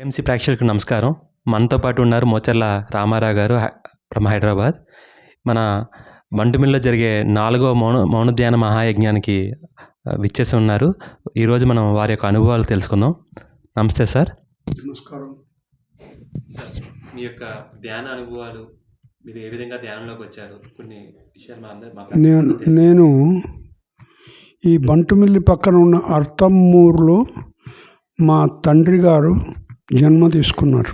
MC ప్రేక్షకులకు నమస్కారం. మనతో పాటు ఉన్నారు మోచర్ల రామారావు గారు ఫ్రమ్ హైదరాబాద్. మన బంటుమిల్లో జరిగే 4వ మౌనధ్యాన మహాయజ్ఞానికి విచ్చేసి ఉన్నారు. ఈరోజు మనం వారి యొక్క అనుభవాలు తెలుసుకుందాం. నమస్తే సార్. నమస్కారం సార్, మీ యొక్క ధ్యాన అనుభవాలు, మీరు ఏ విధంగా ధ్యానంలోకి వచ్చారు, కొన్ని విషయాలు నేను ఈ బంటుమిల్లి పక్కన ఉన్న అర్తమ్మూరులో మా తండ్రి గారు జన్మ తీసుకున్నారు.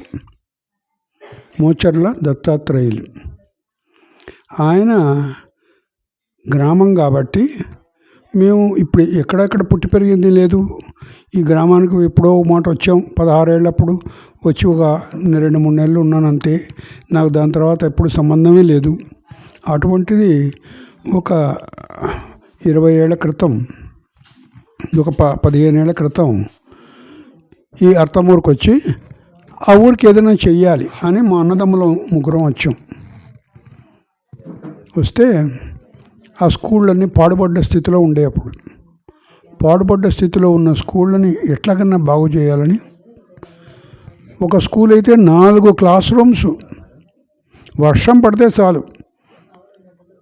మోచర్ల దత్తాత్రేయులు. ఆయన గ్రామం కాబట్టి మేము ఇప్పుడు ఎక్కడెక్కడ పుట్టి పెరిగింది లేదు. ఈ గ్రామానికి ఎప్పుడో మాట వచ్చాం. 16 ఏళ్ళప్పుడు వచ్చి ఒక 2-3 నెలలు ఉన్నాను అంతే. నాకు దాని తర్వాత ఎప్పుడు సంబంధమే లేదు. అటువంటిది ఒక 20 ఏళ్ల క్రితం, ఒక 15 ఏళ్ల క్రితం ఈ అర్తమూరుకు వచ్చి ఆ ఊరికి ఏదైనా చెయ్యాలి అని మా అన్నదమ్ములు ముగ్గురం వచ్చాం. వస్తే ఆ స్కూళ్ళన్నీ పాడుపడ్డ స్థితిలో ఉండే. అప్పుడు పాడుపడ్డ స్థితిలో ఉన్న స్కూళ్ళని ఎట్లాగన్నా బాగు చేయాలని ఒక స్కూల్ అయితే 4 క్లాస్ రూమ్స్ వర్షం పడితే చాలు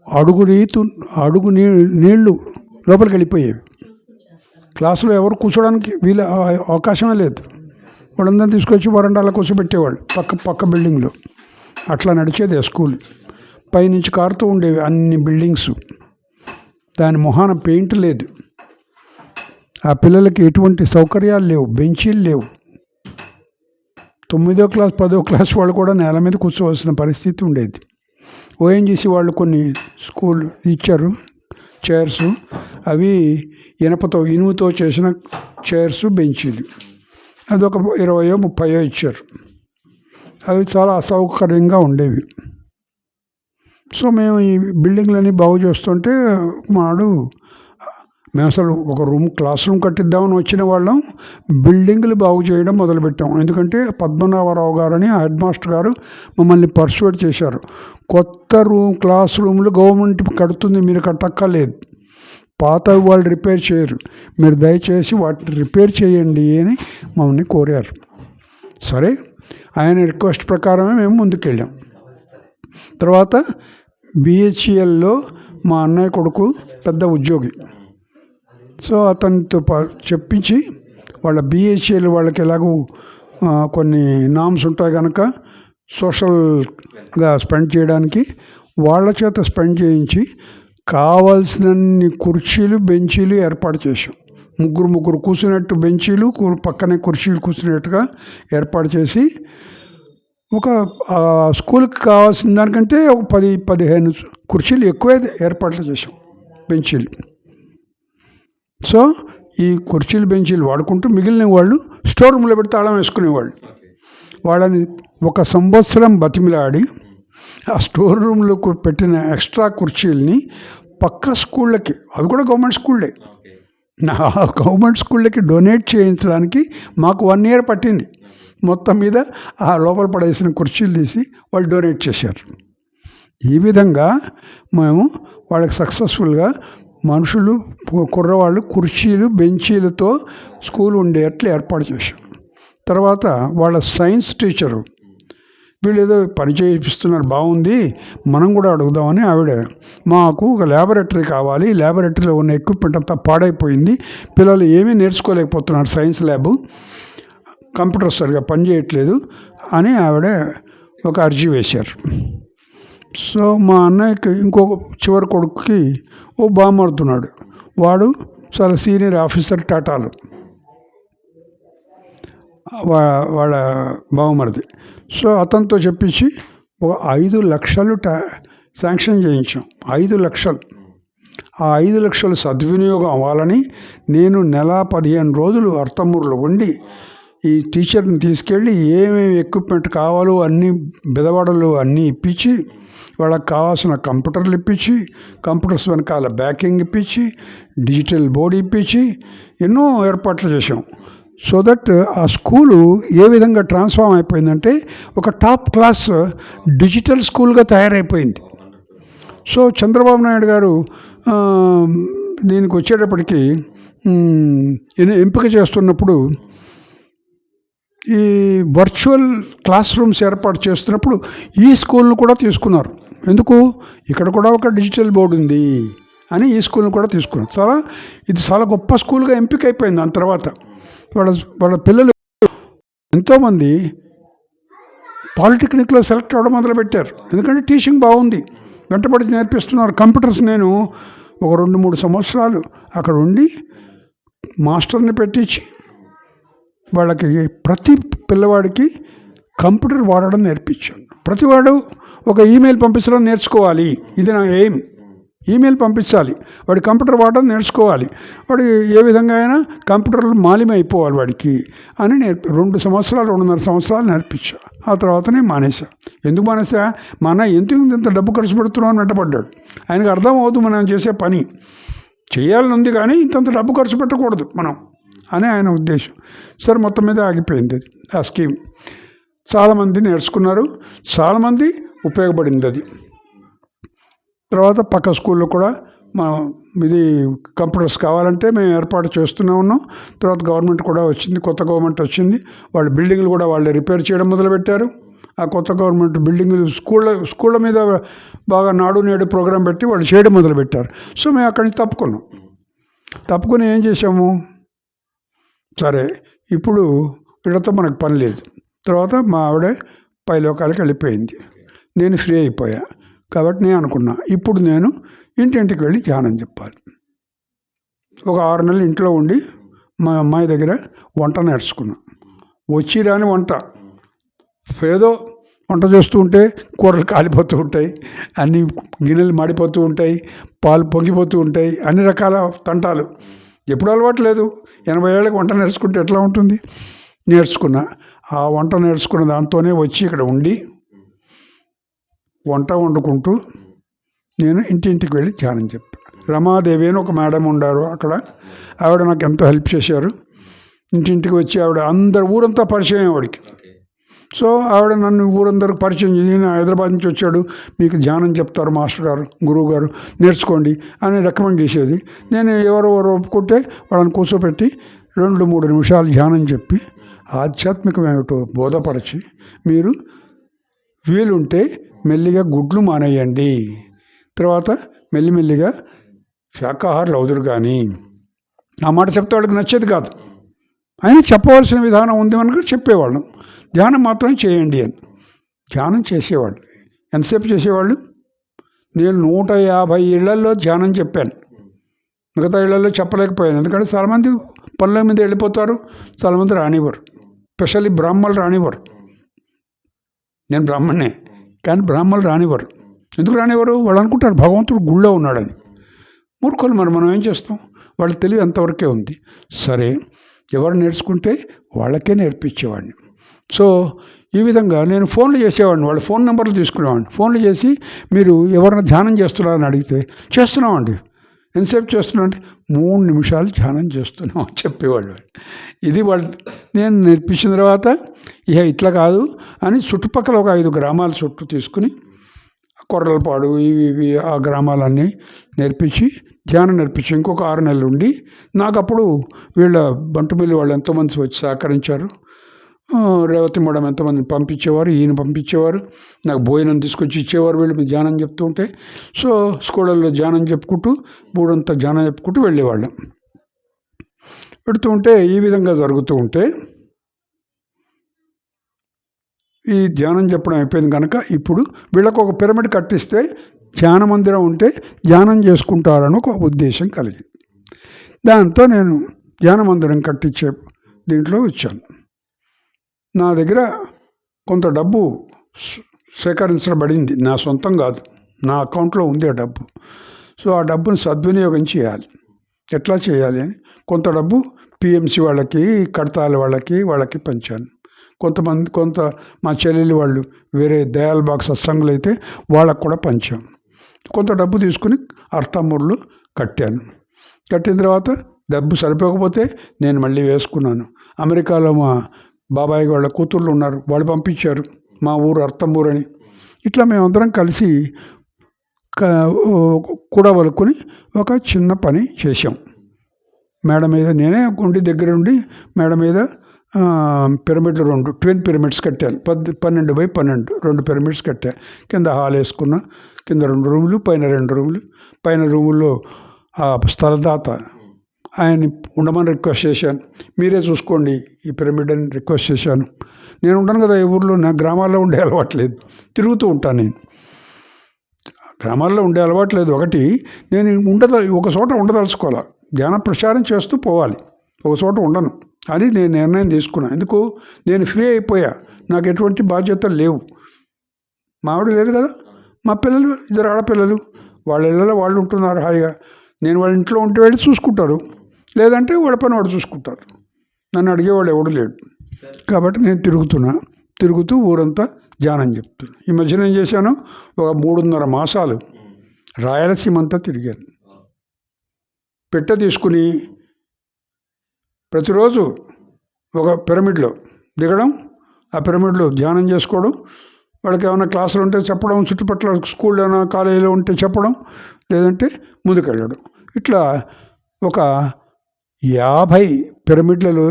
అడుగు నీళ్లు లోపలికి వెళ్ళిపోయేవి. క్లాసులో ఎవరు కూర్చోడానికి వీళ్ళ అవకాశమే లేదు. వాళ్ళందరినీ తీసుకొచ్చి వరండాలో కూర్చోబెట్టేవాళ్ళు పక్క బిల్డింగ్లో. అట్లా నడిచేది ఆ స్కూల్. పైనుంచి కారుతూ ఉండేవి అన్ని బిల్డింగ్స్. దాని మొహాన పెయింట్ లేదు. ఆ పిల్లలకి ఎటువంటి సౌకర్యాలు లేవు, బెంచీలు లేవు. 9వ క్లాస్ 10వ క్లాస్ వాళ్ళు కూడా నేల మీద కూర్చోవలసిన పరిస్థితి ఉండేది. ఓఎన్జీసీ వాళ్ళు కొన్ని స్కూల్ ఇచ్చారు చైర్స్. అవి ఇనుముతో చేసిన చైర్స్, బెంచీలు. అది ఒక 20-30 ఇచ్చారు. అవి చాలా అసౌకర్యంగా ఉండేవి. సో మేము ఈ బిల్డింగ్లన్నీ బాగు చేస్తుంటే మేము అసలు ఒక క్లాస్ రూమ్ కట్టిద్దామని వచ్చిన వాళ్ళం. బిల్డింగ్లు బాగు చేయడం మొదలుపెట్టాం. ఎందుకంటే పద్మనాభరావు గారని హెడ్ మాస్టర్ గారు మమ్మల్ని పర్సువేట్ చేశారు. కొత్త క్లాస్ రూమ్లు గవర్నమెంట్ కడుతుంది, మీరు కట్టక్కర్లేదు. పాత వాళ్ళు రిపేర్ చేయరు, మీరు దయచేసి వాటిని రిపేర్ చేయండి అని మమ్మల్ని కోరారు. సరే, ఆయన రిక్వెస్ట్ ప్రకారమే మేము ముందుకెళ్ళాం. తర్వాత బిహెచ్ఎల్లో మా అన్నయ్య కొడుకు పెద్ద ఉద్యోగి. సో అతనితో చెప్పించి వాళ్ళ బిహెచ్ఎల్ వాళ్ళకి ఎలాగో కొన్ని నామ్స్ ఉంటాయి కనుక సోషల్గా స్పెండ్ చేయడానికి వాళ్ళ చేత స్పెండ్ చేయించి కావాల్సినన్ని కుర్చీలు, బెంచీలు ఏర్పాటు చేసాం. ముగ్గురు కూర్చున్నట్టు బెంచీలు, పక్కనే కుర్చీలు కూర్చున్నట్టుగా ఏర్పాటు చేసి ఒక స్కూల్కి కావాల్సిన దానికంటే ఒక 10-15 కుర్చీలు ఎక్కువే ఏర్పాట్లు చేసాం, బెంచీలు. సో ఈ కుర్చీలు, బెంచీలు వాడుకుంటూ మిగిలిన వాళ్ళు స్టోర్ రూమ్లో పెడితే తాళం వేసుకునేవాళ్ళు. వాళ్ళని 1 సంవత్సరం బతిమిలాడి ఆ స్టోర్ రూమ్లో పెట్టిన ఎక్స్ట్రా కుర్చీలని పక్క స్కూళ్ళకి, అవి కూడా గవర్నమెంట్ స్కూళ్ళే, గవర్నమెంట్ స్కూళ్ళకి డొనేట్ చేయించడానికి మాకు 1 year పట్టింది. మొత్తం మీద ఆ లోపల పడేసిన కుర్చీలు తీసి వాళ్ళు డొనేట్ చేశారు. ఈ విధంగా మేము వాళ్ళకి సక్సెస్ఫుల్గా కుర్రవాళ్ళు కుర్చీలు, బెంచీలతో స్కూల్ ఉండేట్లు ఏర్పాటు చేశాం. తర్వాత వాళ్ళ సైన్స్ టీచరు, వీళ్ళు ఏదో పని చేయిస్తున్నారు, బాగుంది, మనం కూడా అడుగుదామని ఆవిడ, మాకు ఒక ల్యాబొరేటరీ కావాలి, ల్యాబొరేటరీలో ఉన్న ఎక్విప్మెంట్ అంతా పాడైపోయింది, పిల్లలు ఏమీ నేర్చుకోలేకపోతున్నారు, సైన్స్ ల్యాబ్, కంప్యూటర్ సరిగా పనిచేయట్లేదు అని ఆవిడ ఒక అర్జీ వేశారు. సో మా అన్నయ్యకి ఇంకొక చివరి కొడుకుకి ఓ బామర్దున్నాడు. వాడు చాలా సీనియర్ ఆఫీసర్ టాటాలో, వాళ్ళ బావమరిది. సో అతనితో చెప్పించి ఒక 5 లక్షలు శాంక్షన్ చేయించాం. 5 లక్షలు. ఆ 5 లక్షలు సద్వినియోగం అవ్వాలని నేను 15 రోజులు అర్తమూరులో ఉండి ఈ టీచర్ని తీసుకెళ్ళి ఏమేమి ఎక్విప్మెంట్ కావాలో అన్నీ బెదవాడలు అన్నీ ఇప్పించి, వాళ్ళకి కావాల్సిన కంప్యూటర్లు ఇప్పించి, కంప్యూటర్స్ వెనకాల బ్యాకింగ్ ఇప్పించి, డిజిటల్ బోర్డు ఇప్పించి ఎన్నో ఏర్పాట్లు చేసాం. సో దట్ ఆ స్కూలు ఏ విధంగా ట్రాన్స్ఫార్మ్ అయిపోయిందంటే ఒక టాప్ క్లాస్ డిజిటల్ స్కూల్గా తయారైపోయింది. సో చంద్రబాబు నాయుడు గారు దీనికి వచ్చేటప్పటికి ఎంపిక చేస్తున్నప్పుడు ఈ వర్చువల్ క్లాస్ రూమ్స్ ఏర్పాటు చేస్తున్నప్పుడు ఈ స్కూల్ను కూడా తీసుకున్నారు. ఎందుకు? ఇక్కడ కూడా ఒక డిజిటల్ బోర్డు ఉంది అని ఈ స్కూల్ని కూడా తీసుకున్నారు. ఇది చాలా గొప్ప స్కూల్గా ఎంపిక అయిపోయింది. దాని తర్వాత వాళ్ళ పిల్లలు ఎంతోమంది పాలిటెక్నిక్లో సెలెక్ట్ అవ్వడం మొదలుపెట్టారు. ఎందుకంటే టీచింగ్ బాగుంది, వెంటబడి నేర్పిస్తున్నారు. కంప్యూటర్స్ నేను ఒక 2-3 సంవత్సరాలు అక్కడ ఉండి మాస్టర్ని పెట్టించి వాళ్ళకి ప్రతి పిల్లవాడికి కంప్యూటర్ వాడడం నేర్పించాను. ప్రతివాడు ఒక ఈమెయిల్ పంపించడం నేర్చుకోవాలి. ఇది నా ఎయిమ్. ఈమెయిల్ పంపించాలి, వాడి కంప్యూటర్ వాడడం నేర్చుకోవాలి, వాడు ఏ విధంగా అయినా కంప్యూటర్లు మాలిమైపోవాలి వాడికి అని 2 సంవత్సరాలు 2.5 సంవత్సరాలు నేర్పించా. ఆ తర్వాతనే మానేసా. ఎందుకు మానేసా? మా అన్న ఇంత డబ్బు ఖర్చు పెడుతున్నావు అని వెంటపడ్డాడు. ఆయనకు అర్థం అవుతుంది మనం చేసే పని చేయాలని ఉంది, కానీ ఇంతంత డబ్బు ఖర్చు పెట్టకూడదు మనం అని ఆయన ఉద్దేశం. సరే, మొత్తం మీద ఆగిపోయింది అది ఆ స్కీమ్. చాలామంది నేర్చుకున్నారు, చాలామంది ఉపయోగపడింది అది. తర్వాత పక్క స్కూల్లో కూడా ఇది కంప్యూటర్స్ కావాలంటే మేము ఏర్పాటు చేస్తూనే ఉన్నాం. తర్వాత గవర్నమెంట్ కూడా వచ్చింది, కొత్త గవర్నమెంట్ వచ్చింది. వాళ్ళు బిల్డింగ్లు కూడా వాళ్ళే రిపేర్ చేయడం మొదలుపెట్టారు. ఆ కొత్త గవర్నమెంట్ బిల్డింగ్లు స్కూళ్ళ మీద బాగా నాడు నేడు ప్రోగ్రాం పెట్టి వాళ్ళు చేయడం మొదలుపెట్టారు. సో మేము అక్కడి నుంచి తప్పుకొని ఏం చేసాము? సరే, ఇప్పుడు వీళ్ళతో మనకు పని లేదు. తర్వాత మా ఆవిడ పైలోకాలకి వెళ్ళిపోయింది, నేను ఫ్రీ అయిపోయా. కాబట్టి నేను అనుకున్నా, ఇప్పుడు నేను ఇంటింటికి వెళ్ళి ధ్యానం చెప్పాలి. ఒక 6 నెలలు ఇంట్లో ఉండి మా అమ్మాయి దగ్గర వంట నేర్చుకున్నా. వచ్చి రాని వంట, ఏదో వంట చేస్తూ ఉంటే కూరలు కాలిపోతూ ఉంటాయి, అన్ని గిన్నెలు మాడిపోతూ ఉంటాయి, పాలు పొంగిపోతూ ఉంటాయి, అన్ని రకాల తంటాలు. ఎప్పుడు అలవాటు లేదు. 80 ఏళ్ళకి వంట నేర్చుకుంటే ఎట్లా ఉంటుంది? నేర్చుకున్నా. ఆ వంట నేర్చుకున్న దాంతోనే వచ్చి ఇక్కడ ఉండి వంట వండుకుంటూ నేను ఇంటింటికి వెళ్ళి ధ్యానం చెప్పాను. రమాదేవి అని ఒక మేడం ఉండారు అక్కడ, ఆవిడ నాకు ఎంతో హెల్ప్ చేశారు. ఇంటింటికి వచ్చి ఆవిడ ఊరంతా పరిచయం ఆవిడకి. సో ఆవిడ నన్ను ఊరందరికి పరిచయం చేసి, నేను హైదరాబాద్ నుంచి వచ్చాడు, మీకు ధ్యానం చెప్తారు మాస్టర్ గారు, గురువు గారు, నేర్చుకోండి అని రికమెండ్ చేసేది. నేను ఎవరెవరు ఒప్పుకుంటే వాళ్ళని కూర్చోపెట్టి 2-3 నిమిషాలు ధ్యానం చెప్పి ఆధ్యాత్మికమేమిటో బోధపరిచి, మీరు వీలుంటే మెల్లిగా గుడ్లు మానేయండి, తర్వాత మెల్లిమెల్లిగా శాకాహారులు అవుదురు. కానీ ఆ మాట చెప్తే వాళ్ళకి నచ్చేది కాదు. అయినా చెప్పవలసిన విధానం ఉంది మనకు చెప్పేవాళ్ళం. ధ్యానం మాత్రం చేయండి అని. ధ్యానం చేసేవాళ్ళు ఎంతసేపు చేసేవాళ్ళు? నేను 150 ఇళ్లల్లో ధ్యానం చెప్పాను. మిగతా ఇళ్లలో చెప్పలేకపోయాను, ఎందుకంటే చాలామంది పనుల మీద వెళ్ళిపోతారు, చాలామంది రానివ్వరు. స్పెషల్లీ బ్రాహ్మణులు రానివ్వరు. నేను బ్రాహ్మణ్ణే, కానీ బ్రాహ్మణులు రానివ్వరు. ఎందుకు రానివ్వరు? వాళ్ళు అనుకుంటారు భగవంతుడు గుళ్ళో ఉన్నాడని. మూర్ఖులు. మనం ఏం చేస్తాం? వాళ్ళ తెలివి అంతవరకే ఉంది. సరే, ఎవరు నేర్చుకుంటే వాళ్ళకే నేర్పించేవాడిని. సో ఈ విధంగా నేను ఫోన్లు చేసేవాడిని, వాళ్ళ ఫోన్ నెంబర్లు తీసుకునేవాడిని. ఫోన్లు చేసి, మీరు ఎవరైనా ధ్యానం చేస్తున్నారని అడిగితే, చేస్తున్నామండి. ఎంతసేపు చేస్తున్నా అంటే 3 నిమిషాలు ధ్యానం చేస్తున్నాం అని చెప్పేవాళ్ళు. ఇది వాళ్ళు నేను నేర్పించిన తర్వాత ఇట్లా కాదు అని చుట్టుపక్కల ఒక 5 గ్రామాల చుట్టూ తీసుకుని కొర్రలపాడు ఇవి ఆ గ్రామాలన్నీ నేర్పించి ధ్యానం నేర్పించి ఇంకొక 6 నెలలు ఉండి, నాకు అప్పుడు వీళ్ళ బంటుమిల్లి వాళ్ళు ఎంతోమంది వచ్చి సహకరించారు. రేవతి మేడం ఎంతమందిని పంపించేవారు, ఈయన పంపించేవారు, నాకు భోజనం తీసుకొచ్చి ఇచ్చేవారు వీళ్ళు ధ్యానం చెప్తూ ఉంటే. సో స్కూళ్ళల్లో ధ్యానం చెప్పుకుంటూ బూడంతా ధ్యానం చెప్పుకుంటూ వెళ్ళేవాళ్ళం. పెడుతూ ఉంటే ఈ విధంగా జరుగుతూ ఉంటే ఈ ధ్యానం చెప్పడం అయిపోయింది కనుక ఇప్పుడు వీళ్ళకు ఒక పిరమిడ్ కట్టిస్తే ధ్యాన మందిరం ఉంటే ధ్యానం చేసుకుంటారని ఒక ఉద్దేశం కలిగింది. దాంతో నేను ధ్యాన మందిరం కట్టించే దీంట్లో వచ్చాను. నా దగ్గర కొంత డబ్బు సేకరించబడింది, నా సొంతం కాదు, నా అకౌంట్లో ఉంది ఆ డబ్బు. సో ఆ డబ్బును సద్వినియోగం చేయాలి. ఎట్లా చేయాలి అని కొంత డబ్బు పిఎంసి వాళ్ళకి, కడతాల వాళ్ళకి పంచాను. కొంత మా చెల్లెలు వాళ్ళు వేరే దయాల్ బాగ్ సత్సంగులు అయితే వాళ్ళకు కూడా పంచాం. కొంత డబ్బు తీసుకుని అర్థమూరులో కట్టాను. కట్టిన తర్వాత డబ్బు సరిపోకపోతే నేను మళ్ళీ వేసుకున్నాను. అమెరికాలో మా బాబాయ్ వాళ్ళ కూతుర్లు ఉన్నారు, వాళ్ళు పంపించారు, మా ఊరు అర్థమూరు అని. ఇట్లా మేమందరం కలిసి కూడా వలుకొని ఒక చిన్న పని చేసాం. మేడ మీద నేనే ఉండి దగ్గర ఉండి మేడ మీద పిరమిడ్లు 2 ట్విన్ పిరమిడ్స్ కట్టాను. 12 బై 12 2 పిరమిడ్స్ కట్టా. కింద హాల్ వేసుకున్నా. కింద 2 రూములు, పైన 2 రూములు. పైన రూముల్లో ఆ స్థలదాత ఆయన్ని ఉండమని రిక్వెస్ట్ చేశాను. మీరే చూసుకోండి ఈ పిరమిడ్ అని రిక్వెస్ట్ చేశాను. నేను ఉంటాను కదా ఈ ఊర్లో, నా గ్రామాల్లో ఉండే అలవాట్లేదు, తిరుగుతూ ఉంటాను. నేను గ్రామాల్లో ఉండే అలవాట్లేదు. ఒకటి, నేను ఒక చోట ఉండదలుచుకోవాలి, ధ్యాన ప్రచారం చేస్తూ పోవాలి, ఒక చోట ఉండను అని నేను నిర్ణయం తీసుకున్నాను. ఎందుకు, నేను ఫ్రీ అయిపోయా, నాకు ఎటువంటి బాధ్యతలు లేవు. మావిడ లేదు కదా, మా పిల్లలు 2 ఆడపిల్లలు, వాళ్ళ ఇళ్ళలో వాళ్ళు ఉంటున్నారు హాయిగా. నేను వాళ్ళ ఇంట్లో ఉంటే వెళ్ళి చూసుకుంటారు, లేదంటే వాళ్ళ పని వాడు చూసుకుంటారు. నన్ను అడిగేవాళ్ళు ఎవడు లేడు. కాబట్టి నేను తిరుగుతూ ఊరంతా ధ్యానం చెప్తున్నాను. ఈ మధ్యన ఏం చేశాను, ఒక 3.5 మాసాలు రాయలసీమ అంతా తిరిగాను. పెట్టె తీసుకుని ప్రతిరోజు ఒక పిరమిడ్లో దిగడం, ఆ పిరమిడ్లో ధ్యానం చేసుకోవడం, వాళ్ళకి ఏమైనా క్లాసులు ఉంటే చెప్పడం, చుట్టుపక్కల స్కూల్లో ఏమైనా కాలేజీలో ఉంటే చెప్పడం, లేదంటే ముందుకెళ్ళడం. ఇట్లా ఒక 50 పిరమిడ్లలో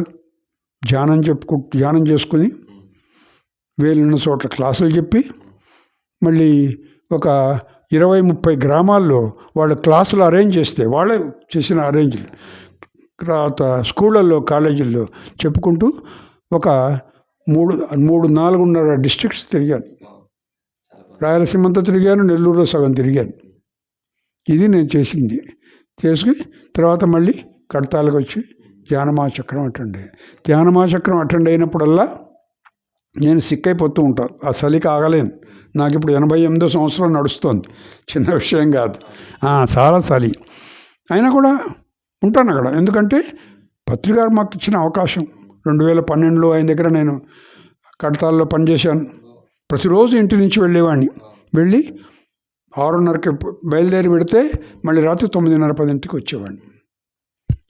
ధ్యానం చేసుకుని వేలున్న చోట్ల క్లాసులు చెప్పి, మళ్ళీ ఒక 20-30 గ్రామాల్లో వాళ్ళ క్లాసులు అరేంజ్ చేస్తే, వాళ్ళే చేసిన అరేంజ్లు, తర్వాత స్కూళ్ళల్లో కాలేజీల్లో చెప్పుకుంటూ ఒక 4.5 డిస్ట్రిక్ట్స్ తిరిగాను. రాయలసీమ అంతా తిరిగాను, నెల్లూరులో సగం తిరిగాను. ఇది నేను చేసింది. చేసి తర్వాత మళ్ళీ కడతాలకు వచ్చి ధ్యానమాచక్రం అటెండ్ అయినప్పుడల్లా నేను సిక్ అయిపోతూ ఉంటాను. ఆ చలికి ఆగలేను. నాకు ఇప్పుడు 88వ సంవత్సరం నడుస్తుంది, చిన్న విషయం కాదు. చాలా చలి అయినా కూడా ఉంటాను అక్కడ. ఎందుకంటే పత్రికారు మాకు ఇచ్చిన అవకాశం. 2012లో ఆయన దగ్గర నేను కడతాల్లో పనిచేశాను. ప్రతిరోజు ఇంటి నుంచి వెళ్ళేవాడిని. వెళ్ళి 6:30కి బయలుదేరి పెడితే మళ్ళీ రాత్రి 9:30-10కి వచ్చేవాడిని.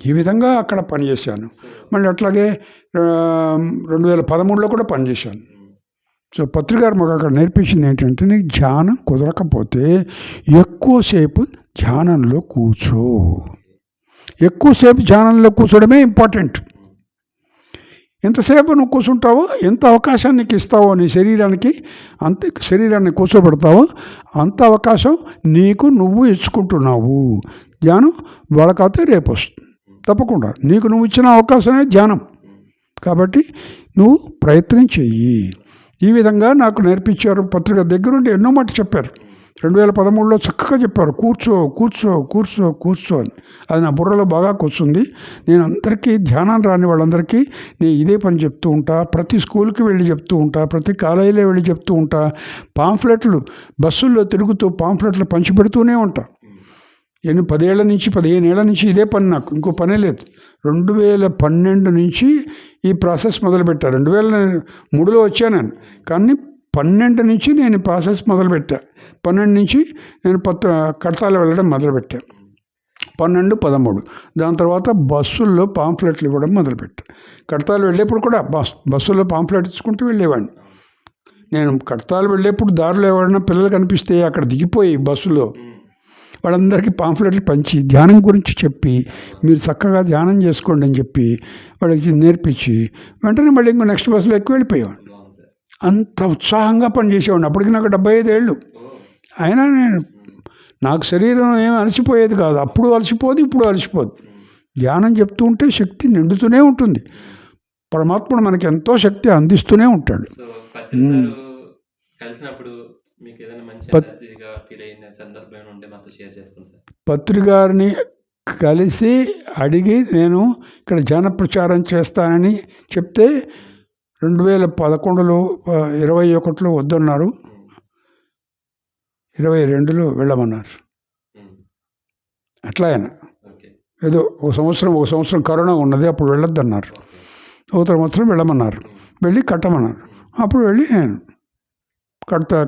ఈ విధంగా అక్కడ పనిచేశాను. మళ్ళీ అట్లాగే 2013లో కూడా పనిచేశాను. సో పత్రికారు మాకు అక్కడ నేర్పించింది ఏంటంటే, నీకు ధ్యానం కుదరకపోతే ఎక్కువసేపు ధ్యానంలో కూర్చో. ఎక్కువసేపు ధ్యానంలో కూర్చోవడమే ఇంపార్టెంట్. ఎంతసేపు నువ్వు కూర్చుంటావో, ఎంత అవకాశాన్ని నీకు ఇస్తావో నీ శరీరానికి, అంతే శరీరాన్ని కూర్చోబెడతావో అంత అవకాశం నీకు నువ్వు ఇచ్చుకుంటున్నావు. ధ్యానం వాళ్ళకైతే రేపు వస్తుంది తప్పకుండా. నీకు నువ్వు ఇచ్చిన అవకాశమే ధ్యానం. కాబట్టి నువ్వు ప్రయత్నం చెయ్యి. ఈ విధంగా నాకు నేర్పించారు. పత్రిక దగ్గరుండి ఎన్నో మాట చెప్పారు. 2013లో చక్కగా చెప్పారు, కూర్చో అని. అది నా బుర్రలో బాగా కూర్చుంది. నేను అందరికీ, ధ్యానం రాని వాళ్ళందరికీ నేను ఇదే పని చెప్తూ ఉంటా. ప్రతి స్కూల్కి వెళ్ళి చెప్తూ ఉంటా, ప్రతి కాలేజీలో వెళ్ళి చెప్తూ ఉంటా. పాంఫ్లెట్లు బస్సుల్లో తిరుగుతూ పాంఫ్లెట్లు పంచిపెడుతూనే ఉంటా. 15 ఏళ్ల నుంచి ఇదే పని, నాకు ఇంకో పనే లేదు. 2012 నుంచి ఈ ప్రాసెస్ మొదలుపెట్టా. 2003లో వచ్చాను, కానీ 12 నుంచి నేను ప్రాసెస్ మొదలుపెట్టా. 12 నుంచి నేను కడతాలు వెళ్ళడం మొదలుపెట్టా. 12, 13 దాని తర్వాత బస్సుల్లో పాంఫ్లెట్లు ఇవ్వడం మొదలుపెట్టా. కడతాలు వెళ్ళేప్పుడు కూడా బస్సుల్లో పాంఫ్లెట్ ఇచ్చుకుంటూ వెళ్ళేవాడిని. నేను కడతాలు వెళ్ళేప్పుడు దారిలో ఎవరైనా పిల్లలు కనిపిస్తే అక్కడ దిగిపోయి బస్సులో వాళ్ళందరికీ పాంఫ్లెట్లు పంచి ధ్యానం గురించి చెప్పి, మీరు చక్కగా ధ్యానం చేసుకోండి అని చెప్పి వాళ్ళకి నేర్పించి వెంటనే మళ్ళీ ఇంకో నెక్స్ట్ బస్సులో ఎక్కువ వెళ్ళిపోయేవాడిని. అంత ఉత్సాహంగా పనిచేసేవాడిని. అప్పటికి నాకు 75 ఏళ్ళు అయినా నాకు శరీరం ఏమి అలసిపోయేది కాదు. అప్పుడు అలసిపోదు, ఇప్పుడు అలసిపోదు. ధ్యానం చెప్తూ ఉంటే శక్తి నిండుతూనే ఉంటుంది. పరమాత్ముడు మనకి ఎంతో శక్తి అందిస్తూనే ఉంటాడు. పత్రికారిని కలిసి అడిగి నేను ఇక్కడ ధ్యాన ప్రచారం చేస్తానని చెప్తే 2011లో 21లో వద్దన్నారు, 22లో వెళ్ళమన్నారు. అట్లా ఆయన ఏదో ఒక సంవత్సరం కరోనా ఉన్నది, అప్పుడు వెళ్ళొద్దన్నారు. ఒక సంవత్సరం వెళ్ళమన్నారు, వెళ్ళి కట్టమన్నారు. అప్పుడు వెళ్ళి నేను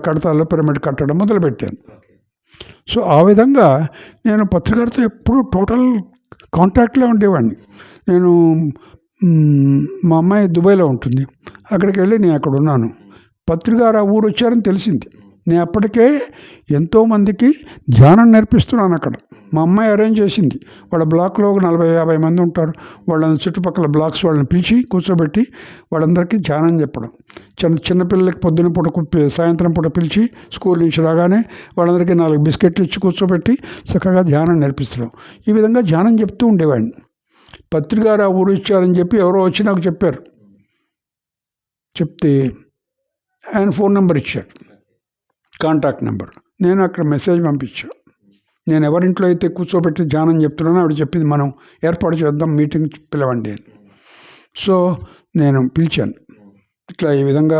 కడతాల్లో పిరమిడ్ కట్టడం మొదలుపెట్టాను. సో ఆ విధంగా నేను పత్రికారితో ఎప్పుడూ టోటల్ కాంటాక్ట్లో ఉండేవాడిని. నేను మా అమ్మాయి దుబాయ్లో ఉంటుంది, అక్కడికి వెళ్ళి నేను అక్కడ ఉన్నాను. పత్రికారు ఆ ఊరు వచ్చారని తెలిసింది. నేను అప్పటికే ఎంతోమందికి ధ్యానం నేర్పిస్తున్నాను అక్కడ. మా అమ్మాయి అరేంజ్ చేసింది. వాళ్ళ బ్లాక్లో ఒక 40-50 మంది ఉంటారు. వాళ్ళని చుట్టుపక్కల బ్లాక్స్ వాళ్ళని పిలిచి కూర్చోబెట్టి వాళ్ళందరికీ ధ్యానం చెప్పడం. చిన్నపిల్లలకి పొద్దున పూట సాయంత్రం పూట పిలిచి స్కూల్ నుంచి రాగానే వాళ్ళందరికీ 4 బిస్కెట్లు ఇచ్చి కూర్చోబెట్టి చక్కగా ధ్యానం నేర్పిస్తున్నాం. ఈ విధంగా ధ్యానం చెప్తూ ఉండేవాడిని. పత్రికారు ఆ ఊరు ఇచ్చారని చెప్పి ఎవరో వచ్చి నాకు చెప్పారు. చెప్తే ఆయన ఫోన్ నెంబర్ ఇచ్చారు, కాంటాక్ట్ నెంబర్. నేను అక్కడ మెసేజ్ పంపించాను. నేను ఎవరింట్లో అయితే కూర్చోబెట్టి ధ్యానం చెప్తున్నానో ఆవిడ చెప్పింది, మనం ఏర్పాటు చేద్దాం, మీటింగ్ పిలవండి అని. సో నేను పిలిచాను. ఇట్లా ఈ విధంగా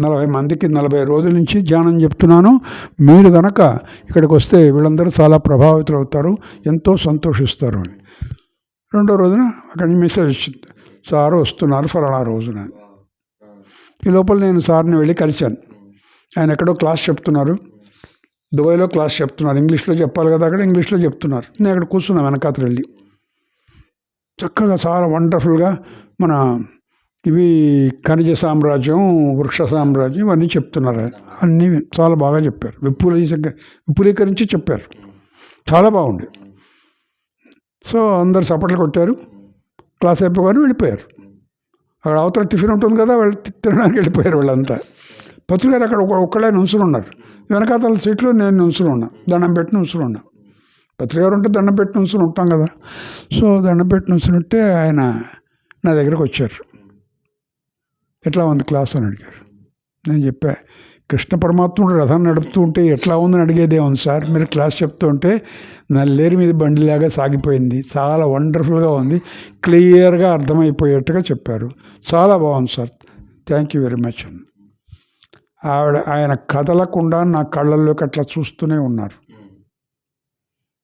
40 మందికి 40 రోజుల నుంచి ధ్యానం చెప్తున్నాను. మీరు కనుక ఇక్కడికి వస్తే వీళ్ళందరూ చాలా ప్రభావితులు అవుతారు, ఎంతో సంతోషిస్తారు అని. రెండో రోజున అక్కడి నుంచి మెసేజ్ వచ్చింది, సార్ వస్తున్నారు ఫలానా రోజున. ఈ లోపల నేను సార్ని వెళ్ళి కలిశాను. ఆయన ఎక్కడో క్లాస్ చెప్తున్నారు, దుబాయ్లో క్లాస్ చెప్తున్నారు. ఇంగ్లీష్లో చెప్పాలి కదా, అక్కడ ఇంగ్లీష్లో చెప్తున్నారు. నేను అక్కడ కూర్చున్నాను వెనకాతలు వెళ్ళి. చక్కగా చాలా వండర్ఫుల్గా మన ఇవి ఖనిజ సామ్రాజ్యం, వృక్ష సామ్రాజ్యం ఇవన్నీ చెప్తున్నారు. అన్నీ చాలా బాగా చెప్పారు, విపులీకరించి చెప్పారు. చాలా బాగుంది. సో అందరు చప్పట్లు కొట్టారు. క్లాస్ అయిపోగానే వెళ్ళిపోయారు. అక్కడ అవతల టిఫిన్ ఉంటుంది కదా, వాళ్ళు తినడానికి వెళ్ళిపోయారు వాళ్ళంతా. పత్రికారు అక్కడ ఒక్కడే నుంచుని ఉన్నారు. వెనకాతల సీట్లో నేను నుంచుని ఉన్నా, దండం పెట్టి నుంచుని ఉన్నా. పత్రికారు ఉంటే దండం పెట్టి నుంచుని ఉంటాం కదా. సో దండం పెట్టి నుంచుని ఉంటే ఆయన నా దగ్గరకు వచ్చారు. ఎట్లా ఉంది క్లాస్ అని అడిగారు. నేను చెప్పా, కృష్ణ పరమాత్ముడు రథం నడుపుతూ ఉంటే ఎట్లా ఉందని అడిగేదే ఉంది సార్, మీరు క్లాస్ చెప్తూ ఉంటే నల్లేరు మీద బండిలాగా సాగిపోయింది, చాలా వండర్ఫుల్గా ఉంది, క్లియర్గా అర్థమైపోయేట్టుగా చెప్పారు, చాలా బాగుంది sir, thank you very much అని. ఆయన కదలకుండా నా కళ్ళల్లోకి అట్లా చూస్తూనే ఉన్నారు.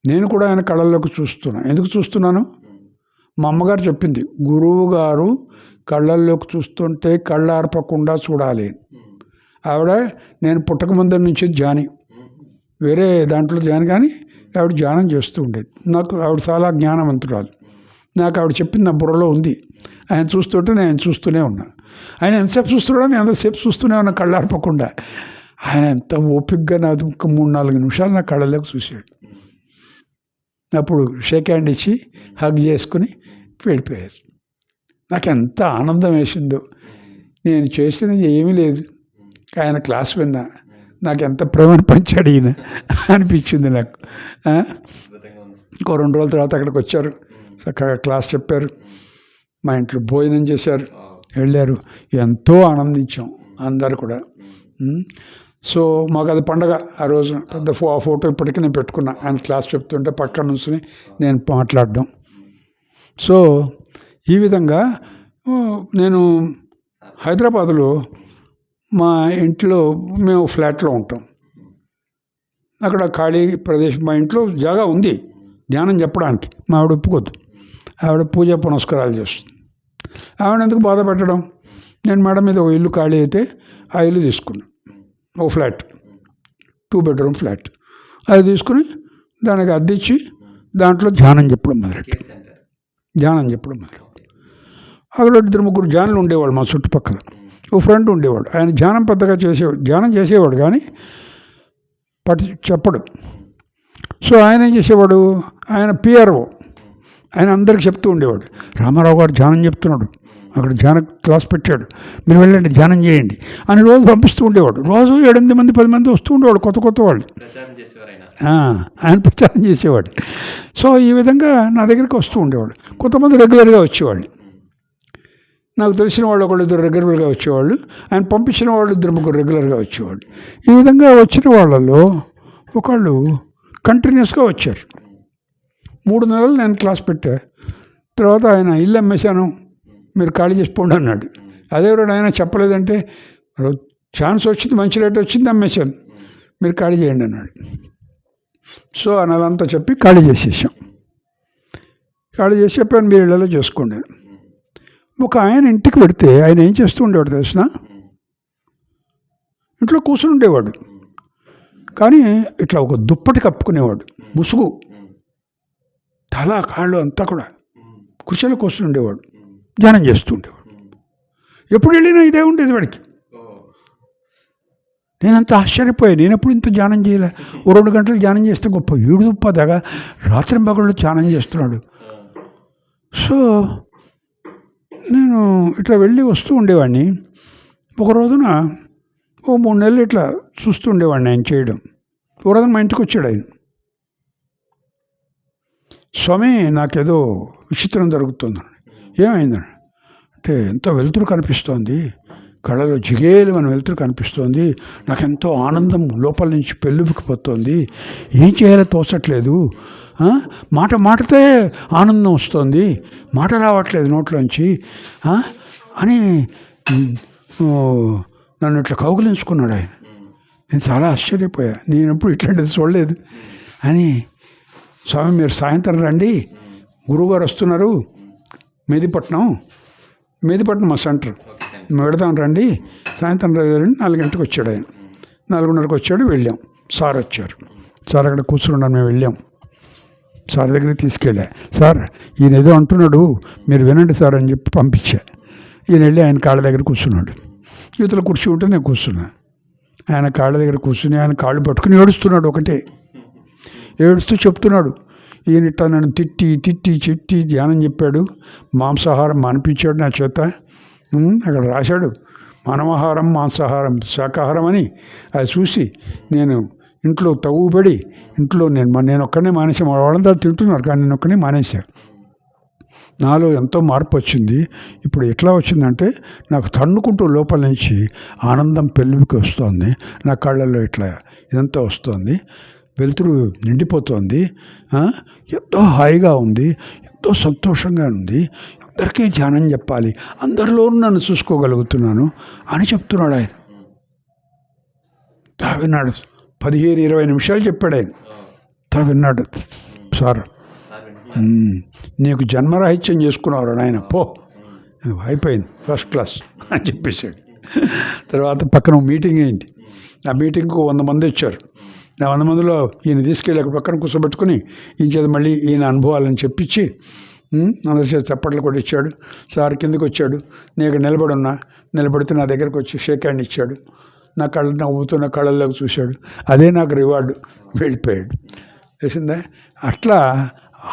నేను కూడా ఆయన కళ్ళల్లోకి చూస్తున్నాను. ఎందుకు చూస్తున్నాను? మా అమ్మగారు చెప్పింది, గురువు గారు కళ్ళల్లోకి చూస్తుంటే కళ్ళు ఆర్పకుండా చూడాలి. ఆవిడ నేను పుట్టక ముందరి నుంచి ధ్యాని, వేరే దాంట్లో ధ్యానం, కానీ ఆవిడ ధ్యానం చేస్తూ ఉండేది. నాకు ఆవిడ చాలా జ్ఞానవంతురాలు. నాకు ఆవిడ చెప్పింది నా బుర్రలో ఉంది. ఆయన చూస్తుంటే నేను చూస్తూనే ఉన్నా. ఆయన ఎంతసేపు చూస్తున్నాడో నేను ఎంతసేపు చూస్తూనే ఉన్నా కళ్ళు ఆర్పకుండా. ఆయన ఎంత ఓపికగా నాకు 3-4 నిమిషాలు నా కళ్ళలోకి చూశాడు. అప్పుడు షేక్ హ్యాండ్ ఇచ్చి హగ్ చేసుకుని వెళ్ళిపోయారు. నాకు ఎంత ఆనందం వేసిందో. నేను చేసినది ఏమీ లేదు, ఆయన క్లాస్ విన్నా, నాకు ఎంత ప్రేమను పంచాడు ఈయన అనిపించింది నాకు. ఇంకో 2 రోజుల తర్వాత అక్కడికి వచ్చారు, చక్కగా క్లాస్ చెప్పారు, మా ఇంట్లో భోజనం చేశారు, వెళ్ళారు. ఎంతో ఆనందించాం అందరు కూడా. సో మాకు అది పండగ. ఆ రోజు పెద్ద ఫోటో ఇప్పటికీ నేను పెట్టుకున్నా. ఆయన క్లాస్ చెప్తుంటే పక్కన నుంచి నేను మాట్లాడడం. సో ఈ విధంగా నేను హైదరాబాదులో మా ఇంట్లో మేము ఫ్లాట్లో ఉంటాం. అక్కడ ఖాళీ ప్రదేశం, మా ఇంట్లో జాగా ఉంది ధ్యానం చెప్పడానికి. మా ఆవిడ ఒప్పుకోద్దు, ఆవిడ పూజ పునస్కారాలు చేస్తుంది. ఆవిడ ఎందుకు బాధ పెట్టడం? నేను మేడం మీద ఒక ఇల్లు ఖాళీ అయితే ఆ ఇల్లు తీసుకున్నాను, ఒక ఫ్లాట్, 2 బెడ్రూమ్ ఫ్లాట్. అది తీసుకుని దానికి అద్దెచ్చి దాంట్లో ధ్యానం చెప్పడం మొదలెట్టాను. అక్కడ 2-3 ధ్యానులు ఉండేవాళ్ళు మా చుట్టుపక్కల. ఓ ఫ్రెండ్ ఉండేవాడు, ఆయన ధ్యానం పెద్దగా ధ్యానం చేసేవాడు కానీ చెప్పడు. సో ఆయన ఏం చేసేవాడు, ఆయన పిఆర్ఓ, ఆయన అందరికి చెప్తూ ఉండేవాడు, రామారావు గారు ధ్యానం చెప్తున్నాడు, అక్కడ ధ్యాన క్లాస్ పెట్టాడు, మీరు వెళ్ళండి ధ్యానం చేయండి అని రోజు పంపిస్తూ ఉండేవాడు. రోజు 7-8 మంది 10 మంది వస్తూ ఉండేవాడు, కొత్త వాళ్ళు. ఆయన ప్రచారం చేసేవాడు. సో ఈ విధంగా నా దగ్గరికి వస్తూ ఉండేవాడు. కొంతమంది రెగ్యులర్గా వచ్చేవాళ్ళు, నాకు తెలిసిన వాళ్ళు 1-2 రెగ్యులర్గా వచ్చేవాళ్ళు, ఆయన పంపించిన వాళ్ళు 2-3 రెగ్యులర్గా వచ్చేవాళ్ళు. ఈ విధంగా వచ్చిన వాళ్ళలో ఒకళ్ళు కంటిన్యూస్గా వచ్చారు. 3 నెలలు నేను క్లాస్ పెట్టా. తర్వాత ఆయన ఇల్లు అమ్మేశాను, మీరు ఖాళీ చేసిపోండి అన్నాడు. అదేవిధంగా ఆయన చెప్పలేదంటే, ఛాన్స్ వచ్చింది, మంచి రేట్ వచ్చింది, అమ్మేశాను, మీరు ఖాళీ చేయండి అన్నాడు. సో అన్నదంతా చెప్పి ఖాళీ చేసేసాం. ఖాళీ చేసి చెప్పాను, మీరు ఇళ్ళలో చేసుకోండి. ఒక ఆయన ఇంటికి పెడితే ఆయన ఏం చేస్తూ ఉండేవాడు తెలిసిన, ఇంట్లో కూర్చుని ఉండేవాడు, కానీ ఇట్లా ఒక దుప్పటి కప్పుకునేవాడు, ముసుగు, తల కాళ్ళు అంతా కూడా, కుర్చీలో కూర్చుని ఉండేవాడు, ధ్యానం చేస్తూ ఉండేవాడు. ఎప్పుడు వెళ్ళినా ఇదే ఉండేది వాడికి. నేనంత ఆశ్చర్యపోయా. నేను ఎప్పుడు ఇంత ధ్యానం చేయలే. ఓ 2 గంటలు ధ్యానం చేస్తే గొప్ప, 7 దాకా రాత్రి పగళ్ళు ధ్యానం చేస్తున్నాడు. సో నేను ఇట్లా వెళ్ళి వస్తూ ఉండేవాడిని. ఒక రోజున ఓ 3 నెలలు ఇట్లా చూస్తూ ఉండేవాడిని ఆయన చేయడం. ఒక రోజున మా ఇంటికి వచ్చాడు ఆయన. స్వామి, నాకేదో విచిత్రం జరుగుతుంది. ఏమైందని అంటే, ఎంతో వెలుతురు కనిపిస్తోంది, కళ్ళలో జిగేలు మన వెలుతురు కనిపిస్తోంది, నాకెంతో ఆనందం లోపల నుంచి పెళ్ళుబికిపోతుంది, ఏం చేయాలో తోచట్లేదు, మాటతే ఆనందం వస్తుంది, మాట రావట్లేదు నోట్లోంచి అని నన్ను ఇట్లా కౌగిలించుకున్నాడు ఆయన. నేను చాలా ఆశ్చర్యపోయా, నేను ఎప్పుడు ఇట్లాంటిది చూడలేదు అని. స్వామి, మీరు సాయంత్రం రండి, గురువుగారు వస్తున్నారు, మెహదీపట్నం మా సెంటర్, మేము వెళదాం రండి, సాయంత్రం రండి. 4 గంటలకు వచ్చాడు ఆయన. 4:30కు వచ్చాడు. వెళ్ళాం. సార్ వచ్చారు. సార్ అక్కడ కూర్చున్నాను. మేము వెళ్ళాం. సార్ దగ్గరికి తీసుకెళ్ళా. సార్, ఈయన ఏదో అంటున్నాడు, మీరు వినండి సార్ అని చెప్పి పంపించా. ఈయన వెళ్ళి ఆయన కాళ్ళ దగ్గర కూర్చున్నాడు. యువతల కుర్చీ ఉంటే నేను కూర్చున్నా. ఆయన కాళ్ళ దగ్గర కూర్చుని ఆయన కాళ్ళు పట్టుకుని ఏడుస్తున్నాడు. ఒకటే ఏడుస్తూ చెప్తున్నాడు, ఈయన ఇట్లా నన్ను తిట్టి ధ్యానం చెప్పాడు, మాంసాహారం మానిపించాడు నా చేత. అక్కడ రాశాడు మానవాహారం, మాంసాహారం, శాకాహారం అని. అది చూసి నేను ఇంట్లో తవ్వుబడి ఇంట్లో నేను ఒక్కనే మానేసా. వాళ్ళంతా తింటున్నారు కానీ నేను ఒక్కనే మానేసా. నాలో ఎంతో మార్పు వచ్చింది. ఇప్పుడు ఎట్లా వచ్చిందంటే, నాకు తన్నుకుంటూ లోపల నుంచి ఆనందం పెళ్ళికి వస్తుంది. నా కళ్ళల్లో ఇట్లా ఇదంతా వస్తుంది, వెలుతురు నిండిపోతుంది, ఎంతో హాయిగా ఉంది, ఎంతో సంతోషంగా ఉంది, అందరికీ ధ్యానం చెప్పాలి, అందరిలోనూ నన్ను చూసుకోగలుగుతున్నాను అని చెప్తున్నాడు ఆయన. విన్నాడు. 15-20 నిమిషాలు చెప్పాడు ఆయన. విన్నాడు. సార్, నీకు జన్మరాహిత్యం చేసుకున్నావు నాయన, పో, అయిపోయింది, ఫస్ట్ క్లాస్ అని చెప్పేశాడు. తర్వాత పక్కన మీటింగ్ అయింది. ఆ మీటింగ్కు 100 మంది వచ్చారు. ఆ 100 మందిలో ఈయన తీసుకెళ్ళి అక్కడ పక్కన కూర్చోబెట్టుకుని ఇంకేది మళ్ళీ ఈయన అనుభవాలని చెప్పించి అందరి చేతి చప్పట్లు కూడా ఇచ్చాడు. సార్ కిందకి వచ్చాడు. నేను ఇక్కడ నిలబడితే నా దగ్గరకు వచ్చి షేక్ హ్యాండ్ ఇచ్చాడు. నా కళ్ళు నవ్వుతున్న కళ్ళల్లోకి చూశాడు. అదే నాకు రివార్డు. వెళ్ళిపోయాడు. తెలిసిందా? అట్లా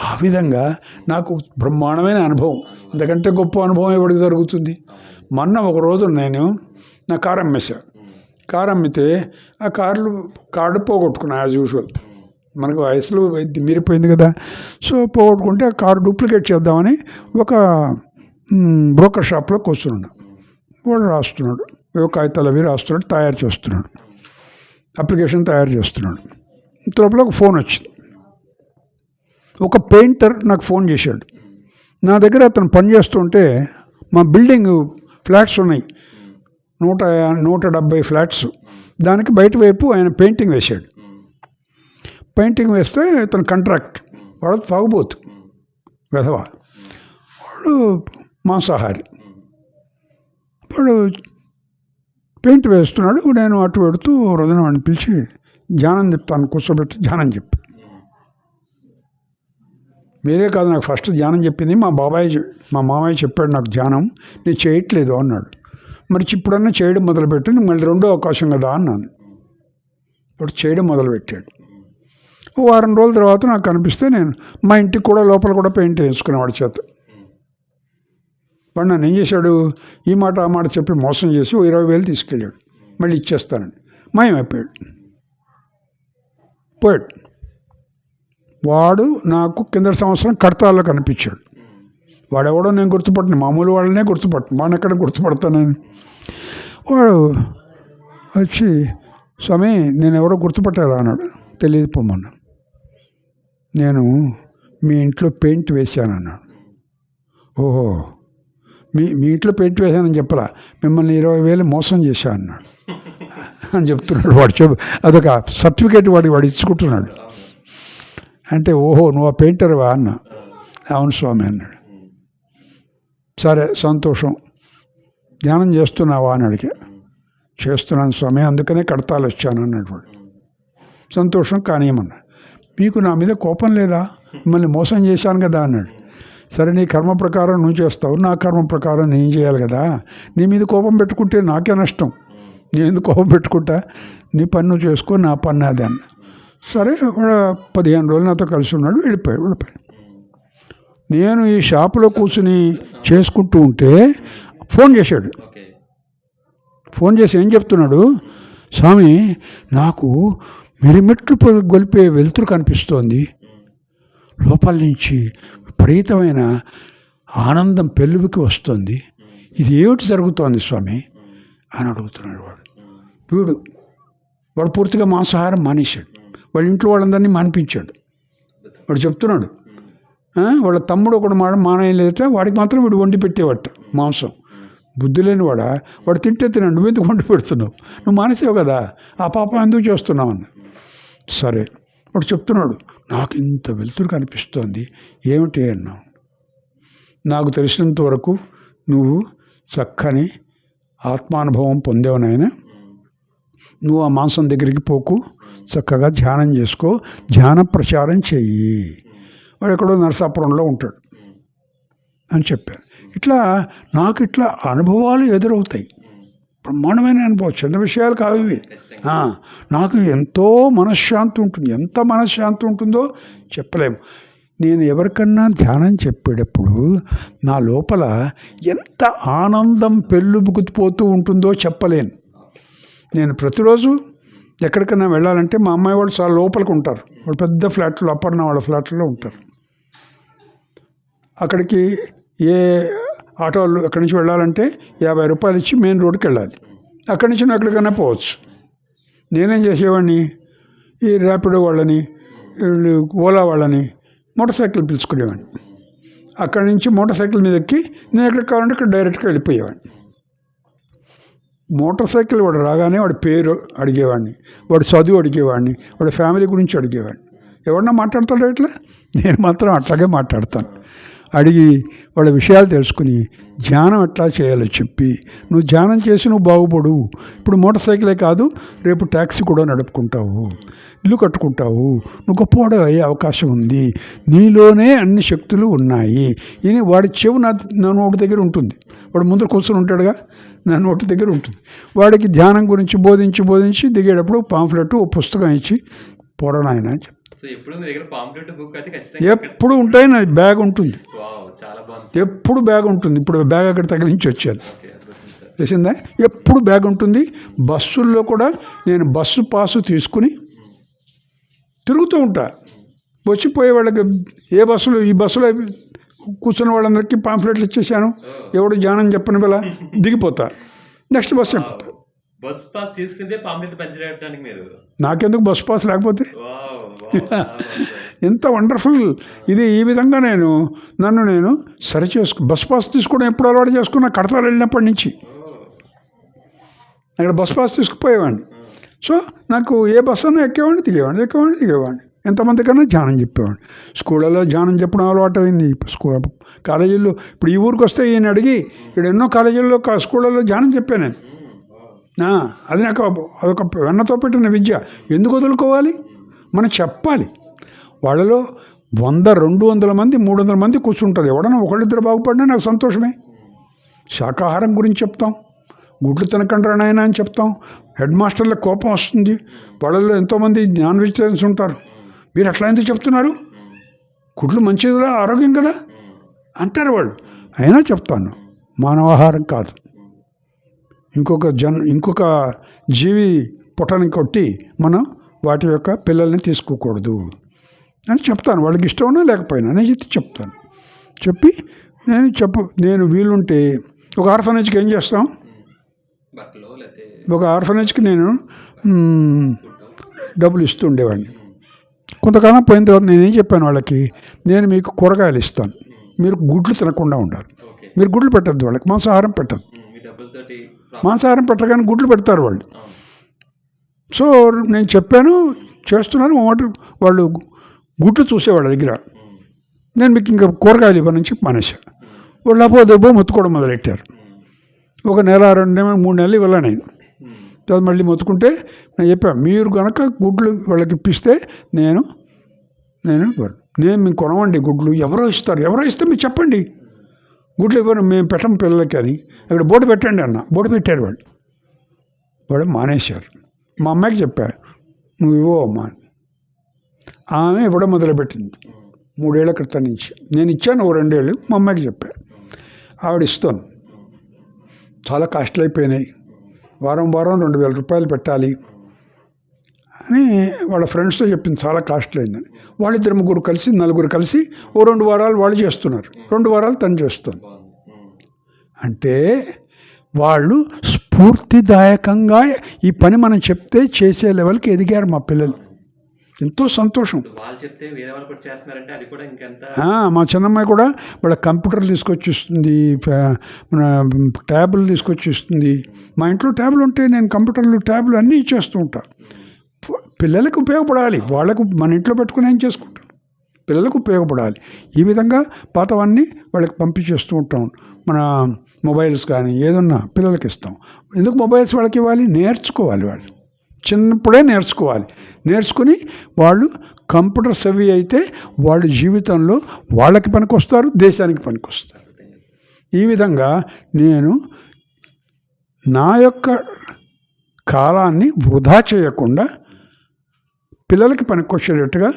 ఆ విధంగా నాకు బ్రహ్మాండమైన అనుభవం. ఇంతకంటే గొప్ప అనుభవం ఎవరికి జరుగుతుంది? మొన్న ఒక రోజు నేను నా కారు అమ్మేశా. కారు అమ్మితే ఆ కార్డు పోగొట్టుకున్నా. యాజ్ యూజువల్, మనకు వయసులో మీరిపోయింది కదా. సో పోగొట్టుకుంటే ఆ కారు డూప్లికేట్ చేద్దామని ఒక బ్రోకర్ షాప్లో కూర్చున్నాడు. వాడు రాస్తున్నాడు, కాగితాలు అవి రాస్తున్నాడు, తయారు చేస్తున్నాడు, అప్లికేషన్ తయారు చేస్తున్నాడు. లోపల ఒక ఫోన్ వచ్చింది. ఒక పెయింటర్ నాకు ఫోన్ చేశాడు. నా దగ్గర అతను పనిచేస్తుంటే, మా బిల్డింగ్ ఫ్లాట్స్ ఉన్నాయి, 170 ఫ్లాట్స్. దానికి బయట వైపు ఆయన పెయింటింగ్ వేశాడు. పెయింటింగ్ వేస్తే ఇతను కాంట్రాక్ట్, వాడు తాగుబోతు వెధవ, వాడు మాంసాహారి. వాడు పెయింట్ వేస్తున్నాడు. నేను అటు పెడుతూ రోజున వాడిని పిలిచి ధ్యానం చెప్తాను, కూర్చోబెట్టి ధ్యానం చెప్పి. మీరే కాదు, నాకు ఫస్ట్ ధ్యానం చెప్పింది మా మామయ్య చెప్పాడు నాకు ధ్యానం, నేను చేయట్లేదు అన్నాడు. మరి ఇప్పుడన్నా చేయడం మొదలుపెట్టి మళ్ళీ 2వ అవకాశం కదా అన్నాను. ఇప్పుడు చేయడం మొదలుపెట్టాడు. వారం రోజుల తర్వాత నాకు కనిపిస్తే నేను మా ఇంటికి కూడా లోపల కూడా పెయింట్ వేసుకునేవాడి చేత. వాడు నన్ను ఏం చేశాడు, ఈ మాట ఆ మాట చెప్పి మోసం చేసి 20,000 తీసుకెళ్ళాడు. మళ్ళీ ఇచ్చేస్తానని మాయమైపోయాడు, పోయాడు. వాడు నాకు కింద సంవత్సరం కడతాల్లో కనిపించాడు. వాడెవడో నేను గుర్తుపట్టిన, మామూలు వాళ్ళనే గుర్తుపట్టను, వాడిని ఎక్కడ గుర్తుపడతానని. వాడు వచ్చి, స్వామి నేను ఎవరో గుర్తుపట్టారా అన్నాడు. తెలియదు పొమ్మన్నా. నేను మీ ఇంట్లో పెయింట్ వేశాను అన్నాడు. ఓహో, మీ ఇంట్లో పెయింట్ వేశానని చెప్పలా, మిమ్మల్ని 20,000 మోసం చేశా అన్నాడు అని చెప్తున్నాడు. వాడు అదొక సర్టిఫికేట్ వాడు ఇచ్చుకుంటున్నాడు. అంటే ఓహో నువ్వు ఆ పెయింటర్వా అన్నా. అవును స్వామి అన్నాడు. సరే సంతోషం, ధ్యానం చేస్తున్నావా అని అడిగా. చేస్తున్నాను స్వామి, అందుకనే కడతాలు వచ్చాను అన్నాడు వాడు. సంతోషం, కానియమన్నా. మీకు నా మీద కోపం లేదా, మిమ్మల్ని మోసం చేశాను కదా అన్నాడు. సరే నీ కర్మ ప్రకారం నువ్వు చేస్తావు, నా కర్మ ప్రకారం నేను చేయాలి కదా, నీ మీద కోపం పెట్టుకుంటే నాకే నష్టం, నేను ఎందుకు కోపం పెట్టుకుంటా, నీ పని నువ్వు చేసుకో, నా పని అదే అన్న. సరే వాడు 15 రోజులు నాతో కలిసి ఉన్నాడు, వెళ్ళిపోయాడు. నేను ఈ షాపులో కూర్చుని చేసుకుంటూ ఉంటే ఫోన్ చేశాడు. ఫోన్ చేసి ఏం చెప్తున్నాడు, స్వామి నాకు మిరిమెట్లు గొలిపే వెలుతురు కనిపిస్తోంది, లోపల నుంచి విపరీతమైన ఆనందం పెళ్ళువికి వస్తుంది, ఇది ఏమిటి జరుగుతోంది స్వామి అని అడుగుతున్నాడు. వాడు పూర్తిగా మాంసాహారం మానేశాడు. వాళ్ళ ఇంట్లో వాళ్ళందరినీ మానిపించాడు. వాడు చెప్తున్నాడు, వాళ్ళ తమ్ముడు ఒకడు మానేయలేదట, వాడికి మాత్రం వీడు వండి పెట్టేవాట మాంసం. బుద్ధి లేని వాడు తింటే తినండి, నువ్వు ఎందుకు వండి పెడుతున్నావు, నువ్వు మానేసావు కదా, ఆ పాపం ఎందుకు చేస్తున్నావు అన్న. సరే వాడు చెప్తున్నాడు, నాకు ఇంత వెలుతురు కనిపిస్తోంది, ఏమిటి అన్నావు. నాకు తెలిసినంత వరకు నువ్వు చక్కని ఆత్మానుభవం పొందేవనైనా, నువ్వు ఆ మాంసం దగ్గరికి పోకు, చక్కగా ధ్యానం చేసుకో, ధ్యాన ప్రచారం చెయ్యి. వాడు ఎక్కడో నరసాపురంలో ఉంటాడు అని చెప్పారు. నాకు ఇట్లా అనుభవాలు ఎదురవుతాయి, బ్రహ్మాండమైన అనుభవం, చిన్న విషయాలు కావు ఇవి. నాకు ఎంతో మనశ్శాంతి ఉంటుంది, ఎంత మనశ్శాంతి ఉంటుందో చెప్పలేము. నేను ఎవరికన్నా ధ్యానం చెప్పేటప్పుడు నా లోపల ఎంత ఆనందం పెళ్ళుబుకుపోతూ ఉంటుందో చెప్పలేను. నేను ప్రతిరోజు ఎక్కడికైనా వెళ్ళాలంటే మా అమ్మాయి వాళ్ళు చాలా లోపలికి ఉంటారు, వాళ్ళు పెద్ద ఫ్లాట్లో, అపర్ణ వాళ్ళ ఫ్లాట్లో ఉంటారు. అక్కడికి ఏ ఆటోలు అక్కడి నుంచి వెళ్ళాలంటే 50 రూపాయలు ఇచ్చి మెయిన్ రోడ్డుకి వెళ్ళాలి. అక్కడి నుంచి నువ్వు ఎక్కడికైనా పోవచ్చు. నేనేం చేసేవాడిని, ఈ ర్యాపిడో వాళ్ళని, ఓలా వాళ్ళని మోటార్ సైకిల్ పిలుచుకునేవాడిని. అక్కడి నుంచి మోటార్ సైకిల్ మీద ఎక్కి నేను ఎక్కడికి కావాలంటే ఇక్కడ డైరెక్ట్గా వెళ్ళిపోయేవాడిని. మోటార్ సైకిల్ వాడు రాగానే వాడి పేరు అడిగేవాడిని, వాడు చదువు అడిగేవాడిని, వాడి ఫ్యామిలీ గురించి అడిగేవాడిని. ఎవరన్నా మాట్లాడతాడో ఇట్లా, నేను మాత్రం అట్లాగే మాట్లాడతాను. అడిగి వాళ్ళ విషయాలు తెలుసుకుని ధ్యానం ఎట్లా చేయాలో చెప్పి, నువ్వు ధ్యానం చేసి నువ్వు బాగుపడు. ఇప్పుడు మోటార్ సైకిలే కాదు, రేపు ట్యాక్సీ కూడా నడుపుకుంటావు, ఇల్లు కట్టుకుంటావు, నువ్వు గొప్పవాడు అయ్యే అవకాశం ఉంది, నీలోనే అన్ని శక్తులు ఉన్నాయి. ఇది వాడి చెవు నా నోటి దగ్గర ఉంటుంది, వాడు ముందర కూర్చొని ఉంటాడుగా, నా నోటి దగ్గర ఉంటుంది. వాడికి ధ్యానం గురించి బోధించి దిగేటప్పుడు పాంఫ్లెట్ ఓ పుస్తకం ఇచ్చి పొడనాయన అని చెప్పి, ఎప్పుడు ఉంటాయి, నా బ్యాగ్ ఉంటుంది, ఎప్పుడు బ్యాగ్ ఉంటుంది. ఇప్పుడు బ్యాగ్ అక్కడ తగిలించి వచ్చాను, తెలిసిందా, ఎప్పుడు బ్యాగ్ ఉంటుంది. బస్సుల్లో కూడా నేను బస్సు పాసు తీసుకుని తిరుగుతూ ఉంటా. వచ్చిపోయే వాళ్ళకి ఏ బస్సులు, ఈ బస్సులో కూర్చున్న వాళ్ళందరికీ పాంఫ్లెట్లు ఇచ్చేసాను, ఎవడు ధ్యానం చెప్పని వల్ల దిగిపోతా, నెక్స్ట్ బస్సు ఎక్కుతా. బస్ పాస్ తీసుకుంటే పాంప్లెట్ పంచడానికి మీరు, నాకెందుకు బస్ పాస్ లేకపోతే. ఎంత వండర్ఫుల్ ఇది. ఈ విధంగా నన్ను సరి బస్ పాస్ తీసుకోవడం ఎప్పుడు అలవాటు చేసుకున్నా, కడతాలు వెళ్ళినప్పటి నుంచి అక్కడ బస్ పాస్ తీసుకుపోయేవాడిని. సో నాకు ఏ బస్ అన్నా ఎక్కేవాడిని, దిగేవాడిని. ఎంతమందికన్నా ధ్యానం చెప్పేవాడిని. స్కూళ్ళలో ధ్యానం చెప్పడం అలవాటు అయింది. కాలేజీల్లో ఇప్పుడు ఈ ఊరికి వస్తే ఈయన అడిగి ఇక్కడ ఎన్నో కాలేజీల్లో స్కూళ్ళలో ధ్యానం చెప్పాను నేను. అది నాకు అదొక వెన్నతో పెట్టిన విద్య. ఎందుకు వదులుకోవాలి, మనం చెప్పాలి. వాళ్ళలో 100, 200 మంది, 300 మంది కూర్చుంటారు. ఎవడన్నా ఒకళ్ళిద్దరు బాగుపడినా నాకు సంతోషమే. శాకాహారం గురించి చెప్తాం, గుడ్లు తినకండి నాయనా అని చెప్తాం. హెడ్ మాస్టర్లకు కోపం వస్తుంది, వాళ్ళలో ఎంతోమంది నాన్ వెజిటేరియన్స్ ఉంటారు. మీరు అట్లా ఎందుకు చెప్తున్నారు, గుడ్లు మంచిదిగా ఆరోగ్యం కదా అంటారు వాళ్ళు. అయినా చెప్తాను, మానవాహారం కాదు, ఇంకొక జీవి పొట్టని కొట్టి మనం వాటి యొక్క పిల్లల్ని తీసుకోకూడదు అని చెప్తాను. వాళ్ళకి ఇష్టం ఉన్నా లేకపోయినా నేను చెప్తాను. చెప్పి నేను వీలుంటే ఒక ఆర్ఫనేజ్కి ఏం చేస్తాం, ఒక ఆర్ఫనేజ్కి నేను డబ్బులు ఇస్తూ ఉండేవాడిని. కొంతకాలం పోయిన తర్వాత నేనేం చెప్పాను వాళ్ళకి, నేను మీకు కూరగాయలు ఇస్తాను, మీరు గుడ్లు తినకుండా ఉండాలి. మీరు గుడ్లు పెట్టద్దు, వాళ్ళకి మాంసాహారం పెట్టద్దు. మాంసాహారం పెట్టగానే గుడ్లు పెడతారు వాళ్ళు. సో నేను చెప్పాను, చేస్తున్నాను. వాళ్ళు గుడ్లు చూసేవాళ్ళ దగ్గర నేను మీకు ఇంకా కూరగాయలు ఇవ్వని చెప్పి మానేశాను. వాళ్ళు అపోదెబ్బో మొత్తుకోవడం మొదలెట్టారు. ఒక నెల, 2 నెలలు, 3 నెలలు ఇవ్వాల నేను. తర్వాత మళ్ళీ మొత్తుకుంటే నేను చెప్పాను, మీరు కనుక గుడ్లు వాళ్ళకి ఇప్పిస్తే నేను మీకు కొనవండి గుడ్లు. ఎవరో ఇస్తే మీరు చెప్పండి, గుడ్లు ఇవ్వను మేము పెట్టం పిల్లలకి అని. అక్కడ బోర్డు పెట్టండి అన్న. బోర్డు పెట్టారు వాళ్ళు. వాళ్ళు మానేశారు. మా అమ్మాయికి చెప్పా, నువ్వు ఇవ్వు అమ్మా అని. ఆమె ఇవ్వడం మొదలుపెట్టింది 3 ఏళ్ల క్రితం నుంచి. నేను ఇచ్చాను 2 ఏళ్ళు, మా అమ్మాయికి చెప్పా. ఆవిడ ఇస్తాను, చాలా కాస్ట్లీ అయిపోయినాయి, వారం 2,000 రూపాయలు పెట్టాలి అని వాళ్ళ ఫ్రెండ్స్తో చెప్పింది. చాలా కాస్ట్లీ అయిందని. వాళ్ళిద్దరు ముగ్గురు కలిసి, నలుగురు కలిసి ఓ 2 వారాలు వాళ్ళు చేస్తున్నారు, 2 వారాలు తను చేస్తుంది. అంటే వాళ్ళు స్ఫూర్తిదాయకంగా ఈ పని మనం చెప్తే చేసే లెవెల్కి ఎదిగారు మా పిల్లలు. ఎంతో సంతోషం. వాళ్ళు చెప్తే వేరే వాళ్ళు కూడా చేస్తున్నారంటే అది కూడా ఇంకెంత. మా చిన్నమ్మాయి కూడా వాళ్ళ కంప్యూటర్లు తీసుకొచ్చి ఇస్తుంది, మన ట్యాబులు తీసుకొచ్చి ఇస్తుంది. మా ఇంట్లో ట్యాబులు ఉంటే నేను కంప్యూటర్లు, ట్యాబులు అన్నీ ఇచ్చేస్తూ ఉంటాను. పిల్లలకు ఉపయోగపడాలి, వాళ్ళకు మన ఇంట్లో పెట్టుకుని ఏం చేసుకుంటాం, పిల్లలకు ఉపయోగపడాలి. ఈ విధంగా పాతవన్నీ వాళ్ళకి పంపించేస్తూ ఉంటాం. మన మొబైల్స్ కానీ ఏదన్నా పిల్లలకి ఇస్తాం. ఎందుకు మొబైల్స్ వాళ్ళకి ఇవ్వాలి? నేర్చుకోవాలి, వాళ్ళు చిన్నప్పుడే నేర్చుకోవాలి. నేర్చుకుని వాళ్ళు కంప్యూటర్ సవి అయితే వాళ్ళు జీవితంలో వాళ్ళకి పనికొస్తారు, దేశానికి పనికొస్తారు. ఈ విధంగా నేను నా యొక్క కాలాన్ని వృధా చేయకుండా పిల్లలకి పనికొచ్చేటట్టుగా,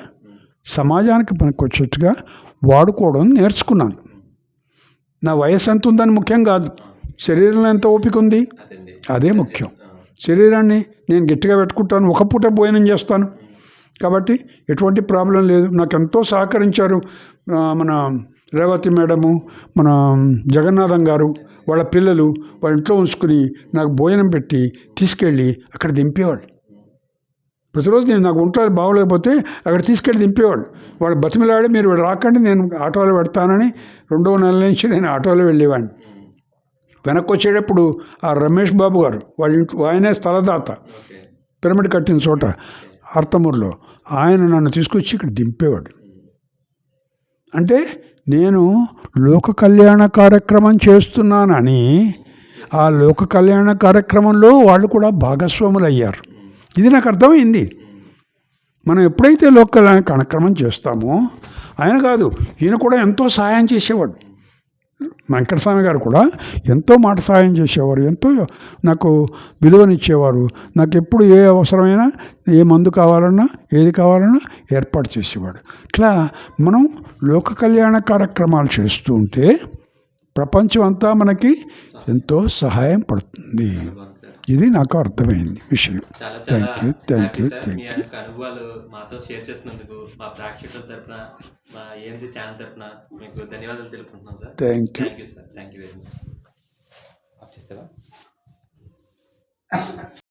సమాజానికి పనికొచ్చేట్టుగా వాడుకోవడం నేర్చుకున్నాను. నా వయసు ఎంత ఉందని ముఖ్యం కాదు, శరీరంలో ఎంత ఓపిక ఉంది అదే ముఖ్యం. శరీరాన్ని నేను గట్టిగా పెట్టుకుంటాను, ఒక పూట భోజనం చేస్తాను కాబట్టి ఎటువంటి ప్రాబ్లం లేదు. నాకు ఎంతో సహకరించారు మన రేవతి మేడము, మన జగన్నాథం గారు, వాళ్ళ పిల్లలు వాళ్ళ ఇంట్లో ఉంచుకుని నాకు భోజనం పెట్టి తీసుకెళ్ళి అక్కడ దింపేవాళ్ళు. ప్రతిరోజు నేను నాకు ఒంట్లో బాగోలేకపోతే అక్కడ తీసుకెళ్ళి దింపేవాళ్ళు. వాళ్ళు బతిమిలాడి మీరు రాకండి నేను ఆటోలో పెడతానని 2వ నెల నుంచి నేను ఆటోలో వెళ్ళేవాడిని. వెనక్కి వచ్చేటప్పుడు ఆ రమేష్ బాబు గారు వాళ్ళ ఇంట్లో, ఆయనే స్థలదాత పిరమిడ్ కట్టిన చోట అర్తమూరులో, ఆయన నన్ను తీసుకొచ్చి ఇక్కడ దింపేవాడు. అంటే నేను లోక కళ్యాణ కార్యక్రమం చేస్తున్నానని ఆ లోక కళ్యాణ కార్యక్రమంలో వాళ్ళు కూడా భాగస్వాములు అయ్యారు. ఇది నాకు అర్థమైంది. మనం ఎప్పుడైతే లోక కళ్యాణ కార్యక్రమం చేస్తామో, ఆయన కాదు ఈయన కూడా ఎంతో సహాయం చేసేవాడు. వెంకటస్వామి గారు కూడా ఎంతో మాట సహాయం చేసేవారు, ఎంతో నాకు విలువనిచ్చేవారు. నాకు ఎప్పుడు ఏ అవసరమైనా, ఏ మందు కావాలన్నా, ఏది కావాలన్నా ఏర్పాటు చేసేవాడు. ఇట్లా మనం లోక కళ్యాణ కార్యక్రమాలు చేస్తూ ఉంటే ప్రపంచం అంతా మనకి ఎంతో సహాయం పడుతుంది. ఇది నాకు అర్థమైంది విషయం. Thank you. మీ యొక్క అనుభవాలు మాతో షేర్ చేసినందుకు మా ప్రేక్షకుల తరపున, మా ఏఎంసీ ఛానల్ తరపున మీకు ధన్యవాదాలు తెలుపుకుంటున్నాం sir. Thank you sir. Thank you very much.